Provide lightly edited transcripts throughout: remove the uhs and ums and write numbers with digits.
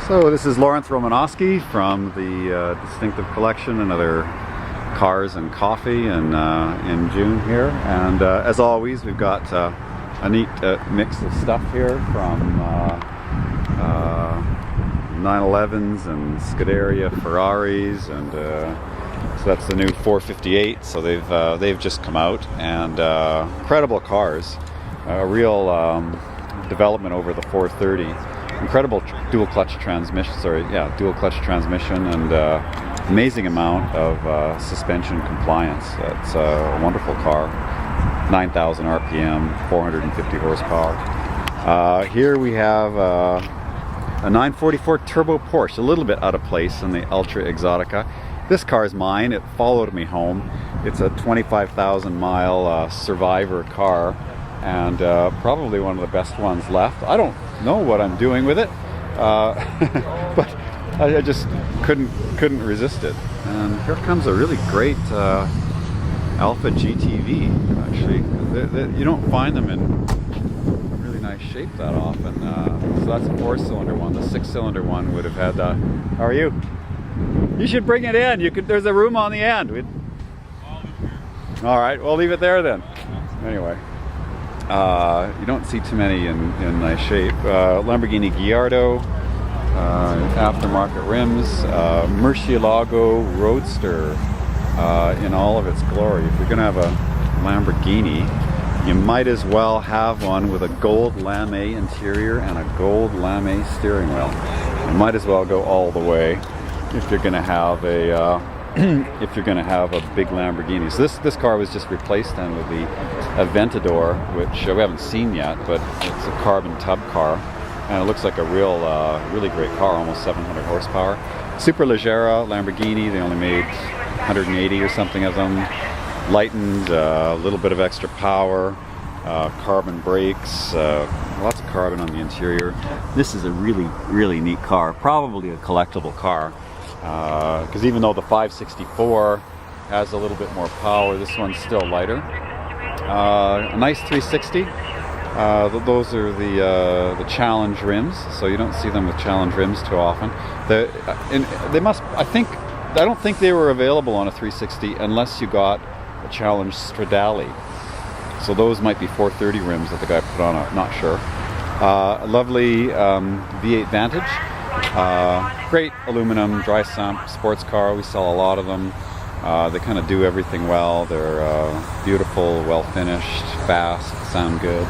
So this is Lawrence Romanosky from the Distinctive Collection, another cars and coffee in June here. And as always, we've got a neat mix of stuff here from 911s and Scuderia Ferraris, and so that's the new 458. So they've just come out, and incredible cars, a real development over the 430. Incredible dual clutch transmission, and amazing amount of suspension compliance. It's a wonderful car, 9,000 RPM, 450 horsepower. Here we have a 944 turbo Porsche, a little bit out of place in the Ultra Exotica. This car is mine. It followed me home. It's a 25,000 mile survivor car, and probably one of the best ones left. I don't know what I'm doing with it, but I just couldn't resist it. And here comes a really great Alpha GTV. Actually, you don't find them in really nice shape that often. So that's a 4-cylinder one. The 6-cylinder one would have had. How are you? You should bring it in. You could. There's a room on the end. All right, we'll leave it there then. Anyway. You don't see too many in nice shape. Lamborghini Gallardo, aftermarket rims, Murcielago Roadster in all of its glory. If you're going to have a Lamborghini, you might as well have one with a gold lame interior and a gold lame steering wheel. You might as well go all the way if you're going to have a big Lamborghini. So this car was just replaced then with the Aventador, which we haven't seen yet, but it's a carbon tub car, and it looks like a really great car, almost 700 horsepower. Superleggera Lamborghini, they only made 180 or something of them. Lightened, a little bit of extra power, carbon brakes, lots of carbon on the interior. This is a really neat car, probably a collectible car. Because even though the 564 has a little bit more power, this one's still lighter. A nice 360. Those are the Challenge rims, so you don't see them with Challenge rims too often. I don't think they were available on a 360 unless you got a Challenge Stradale. So those might be 430 rims that the guy put on. Not sure. A lovely V8 Vantage. Great aluminum dry sump sports car. We sell a lot of them. They kind of do everything well. They're beautiful, well finished, fast, sound good.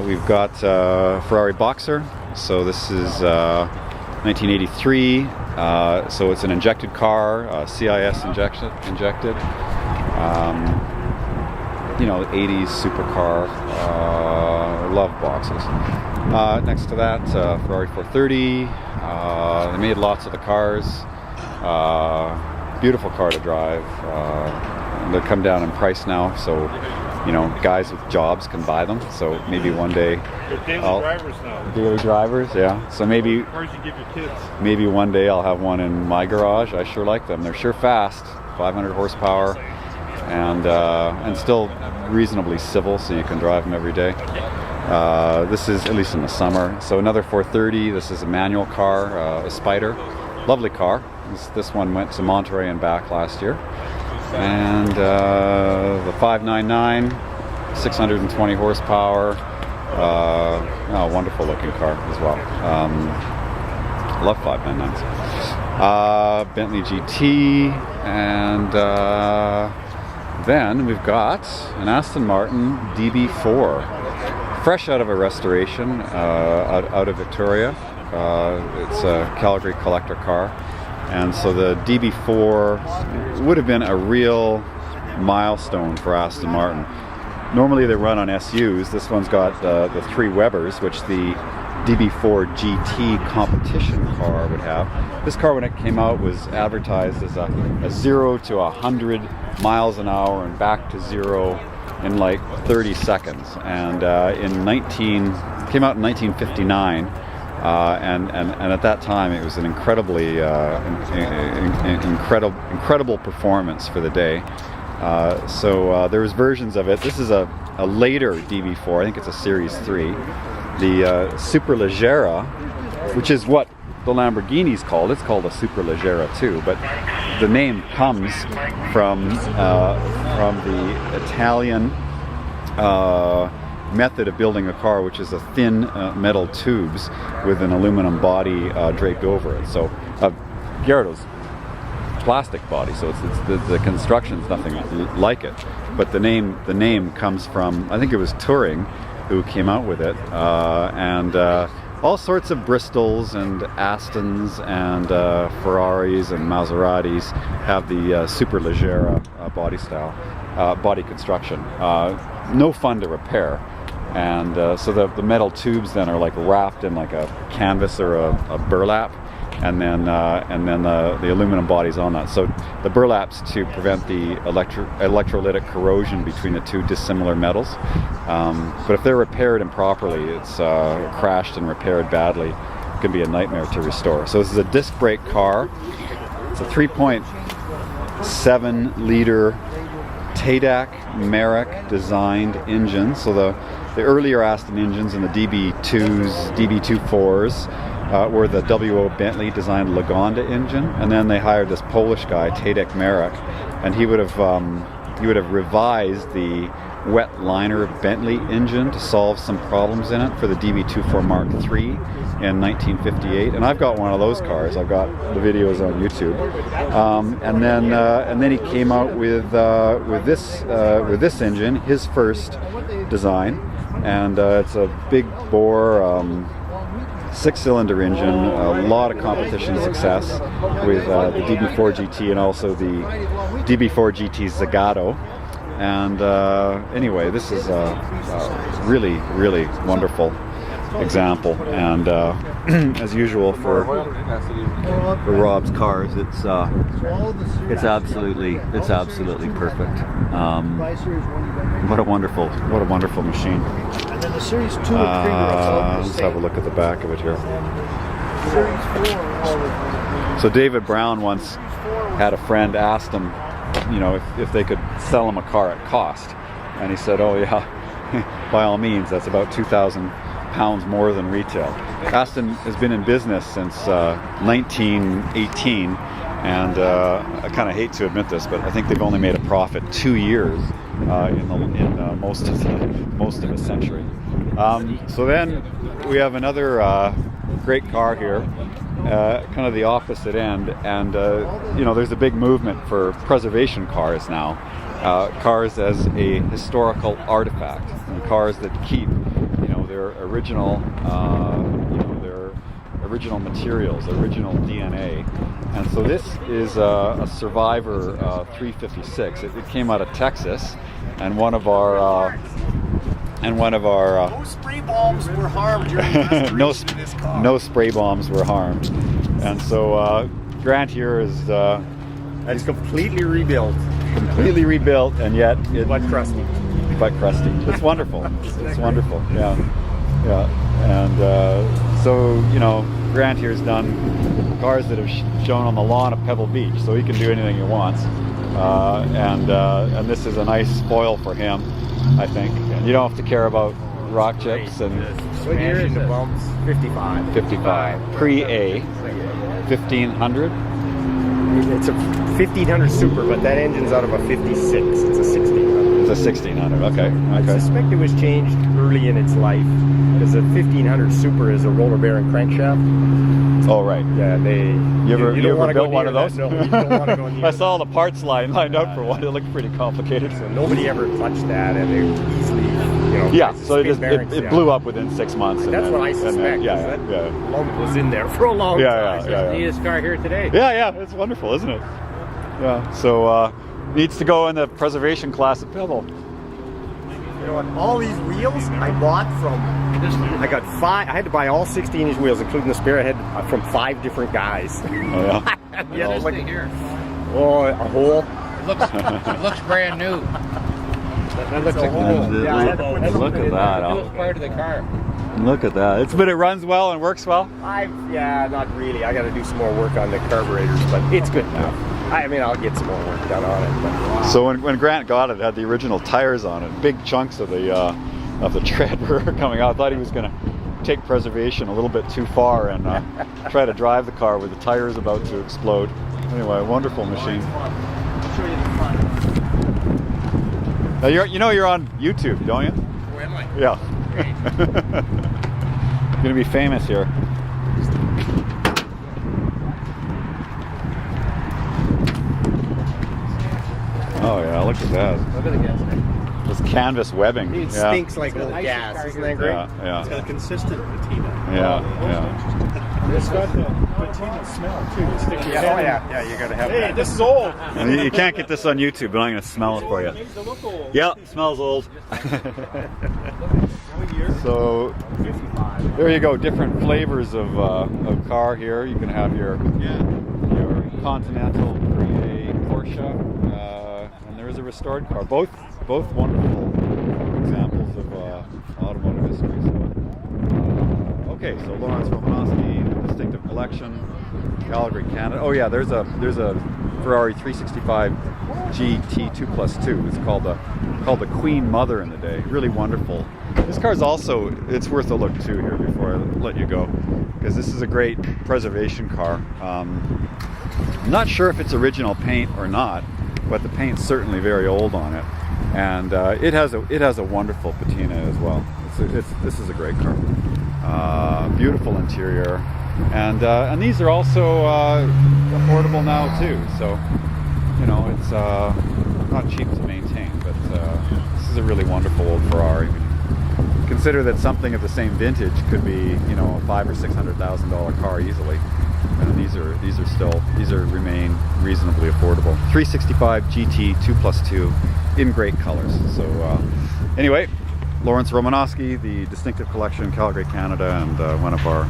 We've got Ferrari Boxer. So this is 1983. So it's an injected car, CIS injected. 80s supercar. Love boxes. Next to that, Ferrari 430. They made lots of the cars. Beautiful car to drive. They've come down in price now, so guys with jobs can buy them. So maybe one day. They're daily drivers now. Daily drivers, yeah. So maybe. Cars you give your kids. Maybe one day I'll have one in my garage. I sure like them. They're sure fast, 500 horsepower, and still reasonably civil, so you can drive them every day. This is at least in the summer. So another 430. This is a manual car, a Spider. Lovely car. This one went to Monterey and back last year. And the 599, 620 horsepower. Wonderful looking car as well. Love 599s. Bentley GT, and then we've got an Aston Martin DB4. Fresh out of a restoration out of Victoria. It's a Calgary collector car, and so the DB4 would have been a real milestone for Aston Martin. Normally they run on SUs. This one's got the 3 Webers, which the DB4 GT competition car would have. This car, when it came out, was advertised as a 0 to 100 miles an hour and back to 0 in like 30 seconds, and came out in 1959, and at that time it was an incredibly incredible performance for the day. So there was versions of it. This is a later DB4. I think it's a Series 3. The Superleggera which is what the Lamborghini's called. It's called a Superleggera too, but the name comes from the Italian method of building a car, which is a thin metal tubes with an aluminum body draped over it. So Gerardo's plastic body, so the construction's nothing like it. But the name comes from, I think it was Touring who came out with it, and all sorts of Bristols and Astons and Ferraris and Maseratis have the Superleggera body construction. No fun to repair, and so the metal tubes then are like wrapped in like a canvas or a burlap, and then the aluminum body's on that. So the burlap's to prevent the electrolytic corrosion between the two dissimilar metals. But if they're repaired improperly, it's crashed and repaired badly, it can be a nightmare to restore. So this is a disc brake car. It's a 3.7 liter TADAC Merrick designed engine. So the earlier Aston engines and the DB2s, DB4s were the WO Bentley designed Lagonda engine, and then they hired this Polish guy, Tadek Merrick, and he would have revised the wet liner Bentley engine to solve some problems in it for the DB24 Mark III in 1958. And I've got one of those cars. I've got the videos on YouTube. And then he came out with this engine, his first design, and it's a big bore 6-cylinder engine, a lot of competition success with the DB4 GT and also the DB4 GT Zagato. And anyway, this is a really, really wonderful example. And as usual for Rob's cars, it's absolutely perfect. What a wonderful machine. And then the Series 2 and 3 Let's have a look at the back of it here. So David Brown once had a friend asked him, you know, if they could sell him a car at cost, and he said, "Oh yeah, by all means. That's about £2,000 more than retail." Aston has been in business since 1918, and I kind of hate to admit this, but I think they've only made a profit 2 years in most of a century. So then we have another great car here. Kind of the opposite end, and you know, there's a big movement for preservation cars now, cars as a historical artifact, and cars that keep, you know, their original materials, original DNA. And so this is a Survivor 356. It came out of Texas, and one of our no spray bombs were harmed during the restoration of this car. No spray bombs were harmed. And so Grant here is it's completely rebuilt. Completely rebuilt, and yet But crusty. It's wonderful. It's wonderful. Yeah. And so, you know, Grant here's done cars that have shown on the lawn of Pebble Beach, so he can do anything he wants. And this is a nice spoil for him, I think. And you don't have to care about rock chips and What year is the bumps? 55. 55 pre-A 1500. It's a 1500 Super, but that engine's out of a 56. It's a 1600. It's a 1600. Okay. I suspect it was changed early in its life, because the 1500 Super is a roller bearing crankshaft. Oh right. Yeah, You ever built one of those? No, you don't want to go near I saw the parts line lined up for one. It looked pretty complicated. So nobody ever touched that, and they easily, you know. Yeah. So it bearings, blew up within 6 months. That's what I suspect. Yeah. Lump was in there for a long time. Yeah. Neatest car here today. Yeah. It's wonderful, isn't it? Yeah. So needs to go in the preservation class at Pebble. You know what? All these wheels I bought from. I got 5. I had to buy all 16-inch wheels, including the spare. I had from 5 different guys. Oh yeah. Yeah, this thing here. Oh, a hole. It looks brand new. That looks like Yeah, I had to put Look something at in that. the newest part of the car. Look at that. But it runs well and works well. Not really. I got to do some more work on the carburetors, but it's good now. I mean, I'll get some more work done on it. But. So when Grant got it, it had the original tires on it. Big chunks of the tread were coming out. I thought he was gonna take preservation a little bit too far and try to drive the car where the tire is about to explode. Anyway, wonderful machine. I'll show you the front. Now you know you're on YouTube, don't you? Oh, am I? Yeah. You're gonna be famous here. Oh yeah, look at that. Look at the gas tank. This canvas webbing. It Yeah. stinks like old gas. Isn't that great? Yeah, It's yeah, got a consistent patina. yeah, It's got the patina smell too. You stick your head in. Yeah, you gotta have Hey, that. this is old. yeah. And you can't get this on YouTube, but I'm gonna smell it for you. Makes it look old. Yeah, it smells old. What year? So 55. there you go, different flavors of car here. You can have your Continental Pre-A Porsche, and there is a restored car. Both wonderful examples of automotive history. So, okay, so Lawrence Romanosky, Distinctive Collection, Calgary, Canada. Oh yeah, there's a Ferrari 365 GT 2+2. It's called the Queen Mother in the day. Really wonderful. This car's also, it's worth a look too here before I let you go, because this is a great preservation car. I'm not sure if it's original paint or not, but the paint's certainly very old on it, and it has a wonderful patina as well. This is a great car. Beautiful interior, and these are also affordable now too. So you know, it's not cheap to maintain, but this is a really wonderful old Ferrari. Consider that something of the same vintage could be, you know, a $500,000 or $600,000 car easily, and these remain reasonably affordable. 365 GT 2+2 in great colors. So anyway, Lawrence Romanosky, the Distinctive Collection, Calgary, Canada, and one of our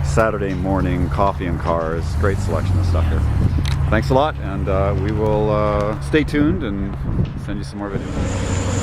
Saturday morning coffee and cars. Great selection of stuff here. Thanks a lot, and we will stay tuned and send you some more videos.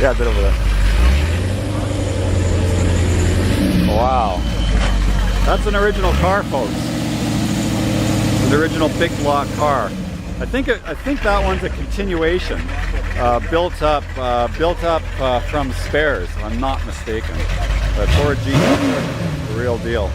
Yeah, a bit over there. Wow. That's an original car, folks. An original big block car. I think that one's a continuation, built up from spares, if I'm not mistaken. But Ford GT, the real deal.